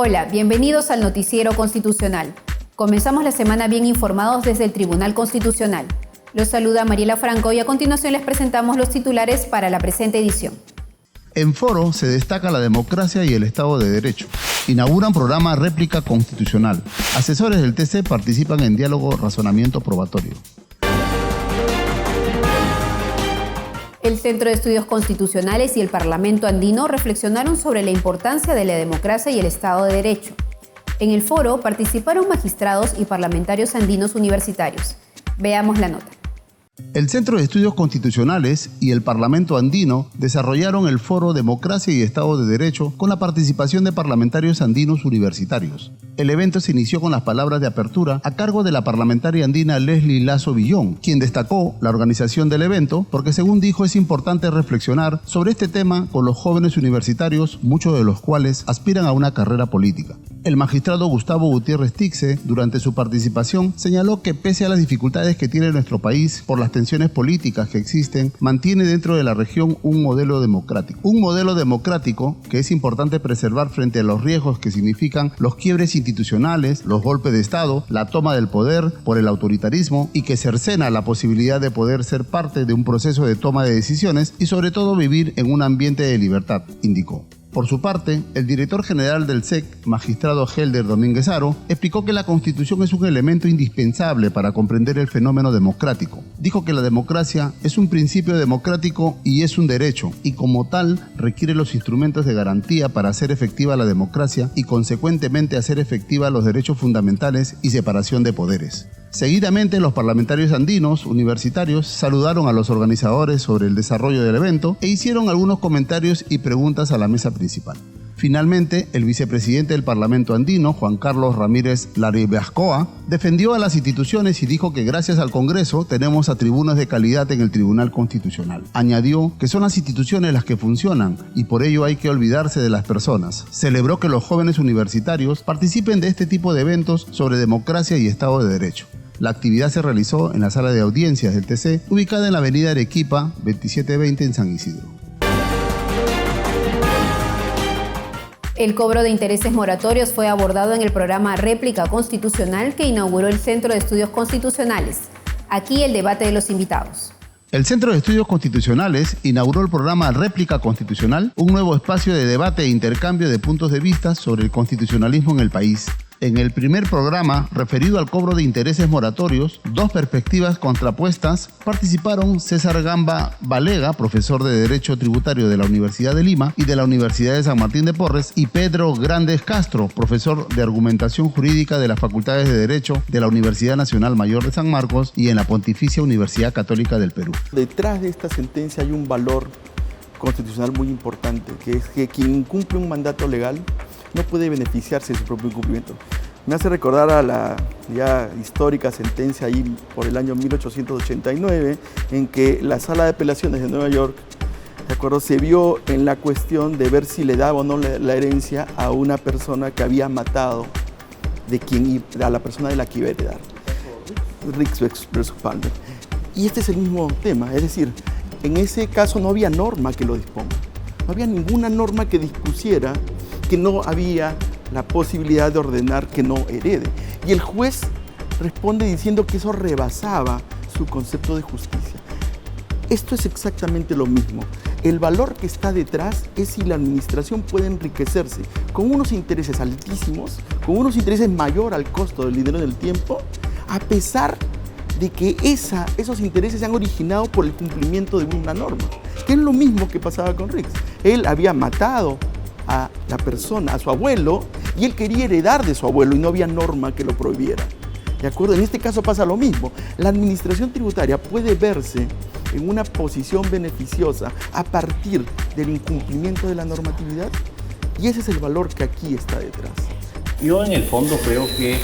Hola, bienvenidos al Noticiero Constitucional. Comenzamos la semana bien informados desde el Tribunal Constitucional. Los saluda Mariela Franco y a continuación les presentamos los titulares para la presente edición. En foro se destaca la democracia y el Estado de Derecho. Inauguran programa Réplica Constitucional. Asesores del TC participan en diálogo razonamiento probatorio. El Centro de Estudios Constitucionales y el Parlamento Andino reflexionaron sobre la importancia de la democracia y el Estado de Derecho. En el foro participaron magistrados y parlamentarios andinos universitarios. Veamos la nota. El Centro de Estudios Constitucionales y el Parlamento Andino desarrollaron el foro Democracia y Estado de Derecho con la participación de parlamentarios andinos universitarios. El evento se inició con las palabras de apertura a cargo de la parlamentaria andina Leslie Lazo Villón, quien destacó la organización del evento porque, según dijo, es importante reflexionar sobre este tema con los jóvenes universitarios, muchos de los cuales aspiran a una carrera política. El magistrado Gustavo Gutiérrez Tixe, durante su participación, señaló que pese a las dificultades que tiene nuestro país por las tensiones políticas que existen, mantiene dentro de la región un modelo democrático. Un modelo democrático que es importante preservar frente a los riesgos que significan los quiebres institucionales, los golpes de Estado, la toma del poder por el autoritarismo y que cercena la posibilidad de poder ser parte de un proceso de toma de decisiones y sobre todo vivir en un ambiente de libertad, indicó. Por su parte, el director general del SEC, magistrado Helder Domínguez Haro, explicó que la Constitución es un elemento indispensable para comprender el fenómeno democrático. Dijo que la democracia es un principio democrático y es un derecho, y como tal requiere los instrumentos de garantía para hacer efectiva la democracia y consecuentemente hacer efectiva los derechos fundamentales y separación de poderes. Seguidamente, los parlamentarios andinos universitarios saludaron a los organizadores sobre el desarrollo del evento e hicieron algunos comentarios y preguntas a la mesa principal. Finalmente, el vicepresidente del Parlamento andino, Juan Carlos Ramírez Laribascoa, defendió a las instituciones y dijo que gracias al Congreso tenemos a tribunas de calidad en el Tribunal Constitucional. Añadió que son las instituciones las que funcionan y por ello hay que olvidarse de las personas. Celebró que los jóvenes universitarios participen de este tipo de eventos sobre democracia y Estado de Derecho. La actividad se realizó en la sala de audiencias del TC, ubicada en la avenida Arequipa, 2720 en San Isidro. El cobro de intereses moratorios fue abordado en el programa Réplica Constitucional que inauguró el Centro de Estudios Constitucionales. Aquí el debate de los invitados. El Centro de Estudios Constitucionales inauguró el programa Réplica Constitucional, un nuevo espacio de debate e intercambio de puntos de vista sobre el constitucionalismo en el país. En el primer programa, referido al cobro de intereses moratorios, dos perspectivas contrapuestas, participaron César Gamba Balega, profesor de Derecho Tributario de la Universidad de Lima y de la Universidad de San Martín de Porres, y Pedro Grandes Castro, profesor de Argumentación Jurídica de las Facultades de Derecho de la Universidad Nacional Mayor de San Marcos y en la Pontificia Universidad Católica del Perú. Detrás de esta sentencia hay un valor constitucional muy importante, que es que quien incumple un mandato legal no puede beneficiarse de su propio incumplimiento. Me hace recordar a la ya histórica sentencia ahí por el año 1889, en que la Sala de Apelaciones de Nueva York, ¿de acuerdo?, se vio en la cuestión de ver si le daba o no la herencia a una persona que había matado a la persona de la que iba a heredar. Rix versus Palmer. Y este es el mismo tema, es decir, en ese caso no había norma que lo disponga. No había ninguna norma que dispusiera que no había la posibilidad de ordenar que no herede. Y el juez responde diciendo que eso rebasaba su concepto de justicia. Esto es exactamente lo mismo. El valor que está detrás es si la administración puede enriquecerse con unos intereses altísimos, con unos intereses mayor al costo del dinero en el tiempo, a pesar de que esos intereses se han originado por el cumplimiento de una norma, que es lo mismo que pasaba con Rix. Él había matado a la persona, a su abuelo, y él quería heredar de su abuelo y no había norma que lo prohibiera. ¿De acuerdo? En este caso pasa lo mismo. La administración tributaria puede verse en una posición beneficiosa a partir del incumplimiento de la normatividad y ese es el valor que aquí está detrás. Yo en el fondo creo que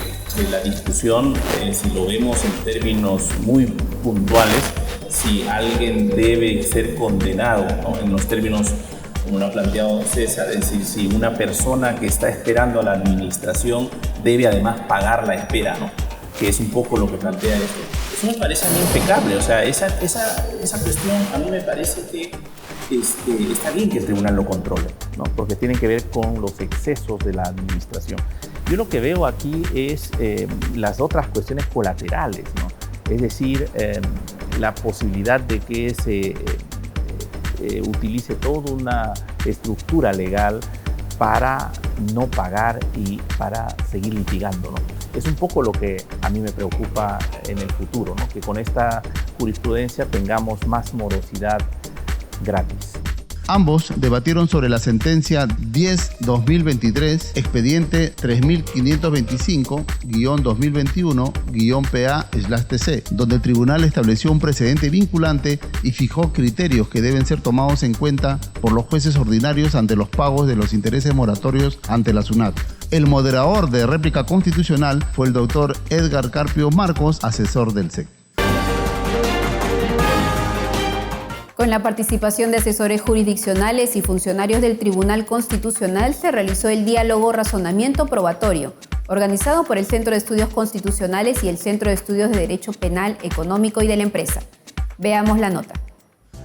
la discusión, si lo vemos en términos muy puntuales, si alguien debe ser condenado, ¿no?, en los términos como lo ha planteado César, es decir, si una persona que está esperando a la administración debe además pagar la espera, ¿no?, que es un poco lo que plantea esto. Eso me parece a mí impecable, o sea, esa cuestión a mí me parece que está bien que el tribunal lo controle, ¿no? Porque tiene que ver con los excesos de la administración. Yo lo que veo aquí es las otras cuestiones colaterales, ¿no? Es decir, la posibilidad de que se utilice toda una estructura legal para no pagar y para seguir litigando, ¿no? Es un poco lo que a mí me preocupa en el futuro, ¿no? Que con esta jurisprudencia tengamos más morosidad gratis. Ambos debatieron sobre la sentencia 10-2023, expediente 3525-2021-PA/TC, donde el tribunal estableció un precedente vinculante y fijó criterios que deben ser tomados en cuenta por los jueces ordinarios ante los pagos de los intereses moratorios ante la SUNAT. El moderador de réplica constitucional fue el doctor Edgar Carpio Marcos, asesor del SEC. Con la participación de asesores jurisdiccionales y funcionarios del Tribunal Constitucional se realizó el diálogo Razonamiento Probatorio, organizado por el Centro de Estudios Constitucionales y el Centro de Estudios de Derecho Penal, Económico y de la Empresa. Veamos la nota.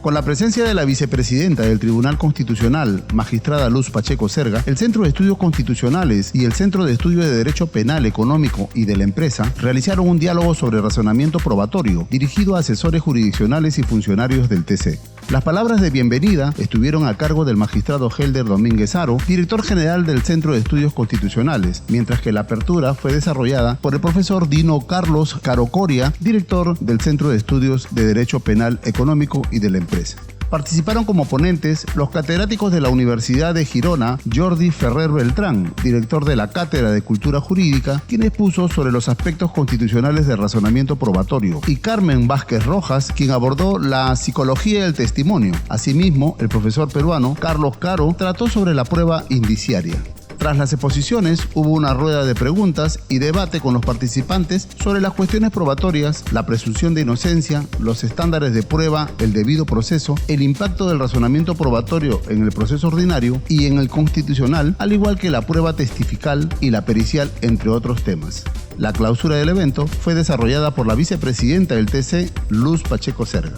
Con la presencia de la vicepresidenta del Tribunal Constitucional, magistrada Luz Pacheco Serga, el Centro de Estudios Constitucionales y el Centro de Estudios de Derecho Penal, Económico y de la Empresa realizaron un diálogo sobre razonamiento probatorio dirigido a asesores jurisdiccionales y funcionarios del TC. Las palabras de bienvenida estuvieron a cargo del magistrado Helder Domínguez Haro, director general del Centro de Estudios Constitucionales, mientras que la apertura fue desarrollada por el profesor Dino Carlos Carocoria, director del Centro de Estudios de Derecho Penal, Económico y de la Empresa. Participaron como ponentes los catedráticos de la Universidad de Girona, Jordi Ferrer Beltrán, director de la Cátedra de Cultura Jurídica, quien expuso sobre los aspectos constitucionales del razonamiento probatorio, y Carmen Vázquez Rojas, quien abordó la psicología del testimonio. Asimismo, el profesor peruano Carlos Caro trató sobre la prueba indiciaria. Tras las exposiciones, hubo una rueda de preguntas y debate con los participantes sobre las cuestiones probatorias, la presunción de inocencia, los estándares de prueba, el debido proceso, el impacto del razonamiento probatorio en el proceso ordinario y en el constitucional, al igual que la prueba testifical y la pericial, entre otros temas. La clausura del evento fue desarrollada por la vicepresidenta del TC, Luz Pacheco Serga.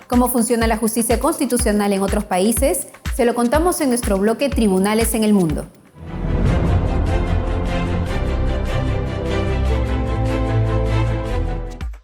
¿Cómo funciona la justicia constitucional en otros países? Se lo contamos en nuestro bloque Tribunales en el Mundo.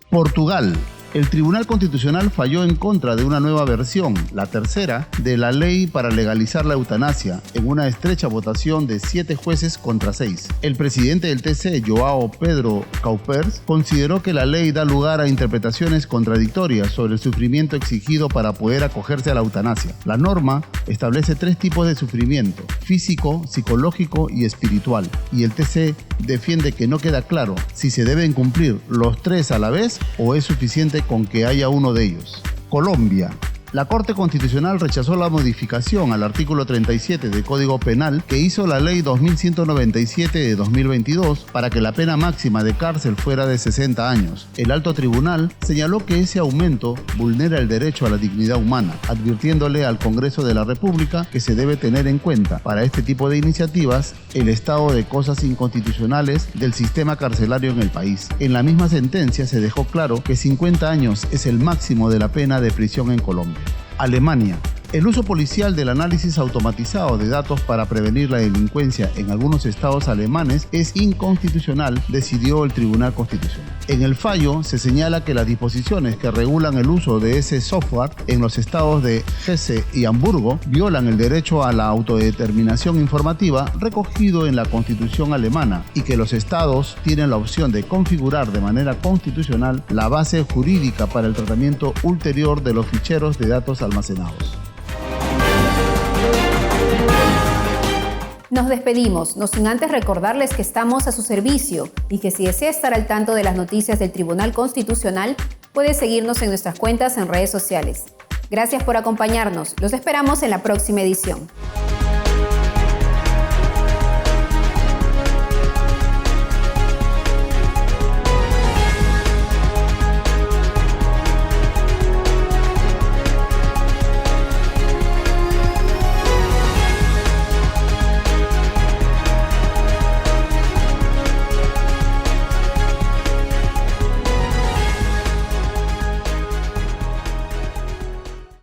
Portugal. El Tribunal Constitucional falló en contra de una nueva versión, la tercera, de la ley para legalizar la eutanasia, en una estrecha votación de 7 jueces contra 6. El presidente del TC, João Pedro Caupers, consideró que la ley da lugar a interpretaciones contradictorias sobre el sufrimiento exigido para poder acogerse a la eutanasia. La norma establece 3 tipos de sufrimiento: físico, psicológico y espiritual, y el TC defiende que no queda claro si se deben cumplir los 3 a la vez o es suficiente con que haya uno de ellos. Colombia. La Corte Constitucional rechazó la modificación al artículo 37 del Código Penal que hizo la Ley 2197 de 2022 para que la pena máxima de cárcel fuera de 60 años. El alto tribunal señaló que ese aumento vulnera el derecho a la dignidad humana, advirtiéndole al Congreso de la República que se debe tener en cuenta para este tipo de iniciativas el estado de cosas inconstitucionales del sistema carcelario en el país. En la misma sentencia se dejó claro que 50 años es el máximo de la pena de prisión en Colombia. Alemania. El uso policial del análisis automatizado de datos para prevenir la delincuencia en algunos estados alemanes es inconstitucional, decidió el Tribunal Constitucional. En el fallo se señala que las disposiciones que regulan el uso de ese software en los estados de Hesse y Hamburgo violan el derecho a la autodeterminación informativa recogido en la Constitución alemana y que los estados tienen la opción de configurar de manera constitucional la base jurídica para el tratamiento ulterior de los ficheros de datos almacenados. Nos despedimos, no sin antes recordarles que estamos a su servicio y que si desea estar al tanto de las noticias del Tribunal Constitucional, puede seguirnos en nuestras cuentas en redes sociales. Gracias por acompañarnos. Los esperamos en la próxima edición.